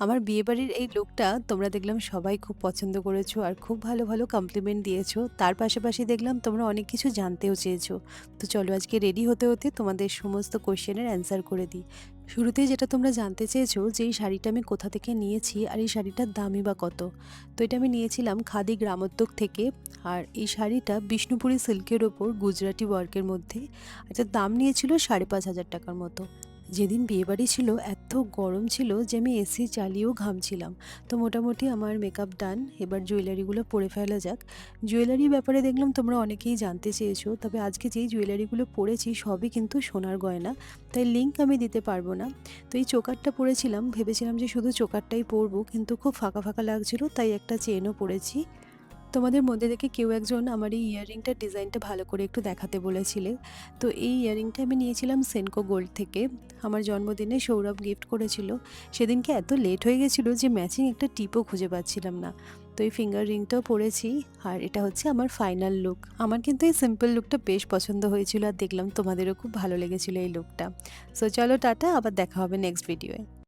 আমার বিয়েবাড়ির এই লুকটা তোমরা দেখলাম সবাই খুব পছন্দ করেছো আর খুব ভালো, ভালো কমপ্লিমেন্ট দিয়েছো। তার পাশাপাশি দেখলাম তোমরা অনেক কিছু জানতেও চেয়েছো। তো চলো আজকে রেডি হতে, হতে তোমাদের সমস্ত কোয়েশ্চেনের অ্যান্সার করে দিই। শুরুতেই যেটা তোমরা জানতে চেয়েছো যে এই শাড়িটা আমি কোথা থেকে নিয়েছি আর এই শাড়িটার দামই বা কত? তো এটা আমি নিয়েছিলাম খাদি গ্রামোদ্যোগ থেকে। আর এই শাড়িটা বিষ্ণুপুরি সিল্কের ওপর গুজরাটি ওয়ার্কের মধ্যে। এটার দাম নিয়েছিল ৫,৫০০ টাকার মতো। যেদিন বিয়েবাড়ি ছিল এত গরম ছিল যে আমি এসি চালিয়েও ঘামছিলাম। তো মোটামুটি আমার মেকআপ ডান। এবার জুয়েলারিগুলো পরে ফেলা যাক। জুয়েলারির ব্যাপারে দেখলাম তোমরা অনেকেই জানতে চেয়েছো, তবে আজকে যেই জুয়েলারিগুলো পরেছি সবই কিন্তু সোনার গয়না, তাই লিঙ্ক আমি দিতে পারবো না। তো এই চোকারটা পরেছিলাম, ভেবেছিলাম যে শুধু চোকারটাই পরবো, কিন্তু খুব ফাঁকা ফাঁকা লাগছিল তাই একটা চেনও পরেছি। তোমাদের মধ্যে থেকে কেউ একজন আমার এই ইয়াররিংটার ডিজাইনটা ভালো করে একটু দেখাতে বলেছিলে। তো এই ইয়াররিংটা আমি নিয়েছিলাম সেনকো গোল্ড থেকে। আমার জন্মদিনে সৌরভ গিফট করেছিল। সেদিনকে এত লেট হয়ে গেছিলো যে ম্যাচিং একটা টিপও খুঁজে পাচ্ছিলাম না। তো এই ফিঙ্গার রিংটাও পরেছি। আর এটা হচ্ছে আমার ফাইনাল লুক। আমার কিন্তু এই সিম্পল লুকটা বেশ পছন্দ হয়েছিল আর দেখলাম তোমাদেরও খুব ভালো লেগেছিলো এই লুকটা। সো চলো টাটা, আবার দেখা হবে নেক্সট ভিডিওয়ে।